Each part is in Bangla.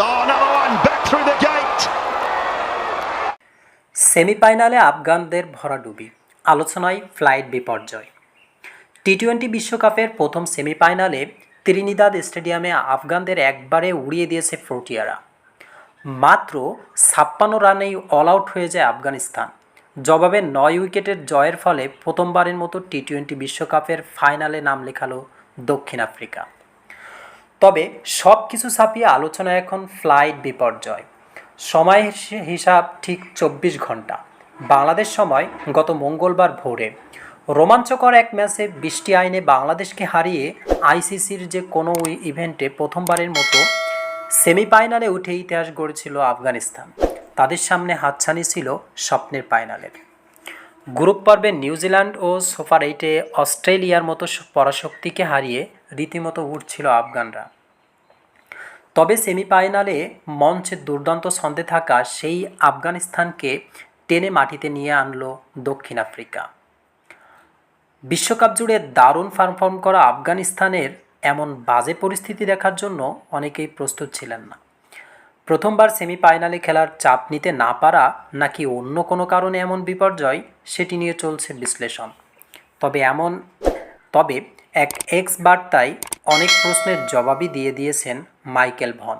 Oh, another one back through the gate. সেমিফাইনালে আফগানদের ভরাডুবি, আলোচনায় ফ্লাইট বিপর্যয়। টি-20 বিশ্বকাপের প্রথম সেমিফাইনালে ত্রিনিদাদ স্টেডিয়ামে আফগানদের একবারে উড়িয়ে দিয়েছে প্রোটিয়ারা। মাত্র 56 রানেই অল আউট হয়ে যায় আফগানিস্তান। জবাবে 9 উইকেটের জয়ের ফলে প্রথমবারের মতো টি-20 বিশ্বকাপের ফাইনালে নাম লেখালো দক্ষিণ আফ্রিকা। তবে সব কিছু ছাপিয়ে আলোচনা এখন ফ্লাইট বিপর্যয়। সময় হিসাব ঠিক 24 ঘন্টা। বাংলাদেশ সময় গত মঙ্গলবার ভোরে রোমাঞ্চকর এক ম্যাচে বৃষ্টি আইনে বাংলাদেশকে হারিয়ে আইসিসির যে কোনো ইভেন্টে প্রথমবারের মতো সেমিফাইনালে উঠে ইতিহাস গড়েছিল আফগানিস্তান। তাদের সামনে হাতছানি ছিল স্বপ্নের ফাইনালের। গ্রুপ পর্বে নিউজিল্যান্ড ও সুপার 8-এ অস্ট্রেলিয়ার মতো পরাশক্তিকে হারিয়ে রীতিমতো উঠছিল আফগানরা। তবে সেমিফাইনালে মঞ্চে দুর্দান্ত ছন্দে থাকা সেই আফগানিস্তানকে টেনে মাটিতে নিয়ে আনল দক্ষিণ আফ্রিকা। বিশ্বকাপ জুড়ে দারুণ পারফর্ম করা আফগানিস্তানের এমন বাজে পরিস্থিতি দেখার জন্য অনেকেই প্রস্তুত ছিলেন না। প্রথমবার সেমিফাইনালে খেলার চাপ নিতে না পারা নাকি অন্য কোনো কারণে এমন বিপর্যয়, সেটি নিয়ে চলছে বিশ্লেষণ। তবে এক এক্স বার্তায় অনেক প্রশ্নের জবাবই দিয়ে দিয়েছেন মাইকেল ভন।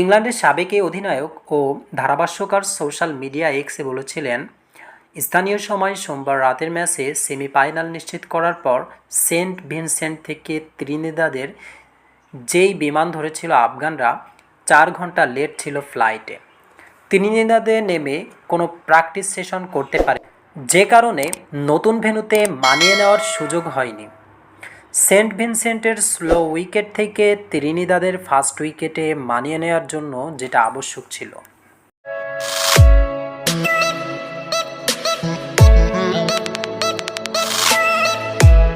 ইংল্যান্ডের সাবেক অধিনায়ক ও ধারাভাষ্যকার সোশ্যাল মিডিয়া এক্সে বলেছিলেন, স্থানীয় সময় সোমবার রাতের ম্যাচে সেমিফাইনাল নিশ্চিত করার পর সেন্ট ভিনসেন্ট থেকে ত্রিনিদাদের যেই বিমান ধরেছিল আফগানরা 4 ঘন্টা লেট ছিল ফ্লাইটে। ত্রিনিদাদে নেমে কোনো প্র্যাকটিস সেশন করতে পারে, যে কারণে নতুন ভেন্যুতে মানিয়ে নেওয়ার সুযোগ হয়নি। সেন্ট ভিনসেন্টের স্লো উইকেট থেকে ত্রিনিদাদের ফার্স্ট উইকেটে মানিয়ে নেওয়ার জন্য যেটা আবশ্যক ছিল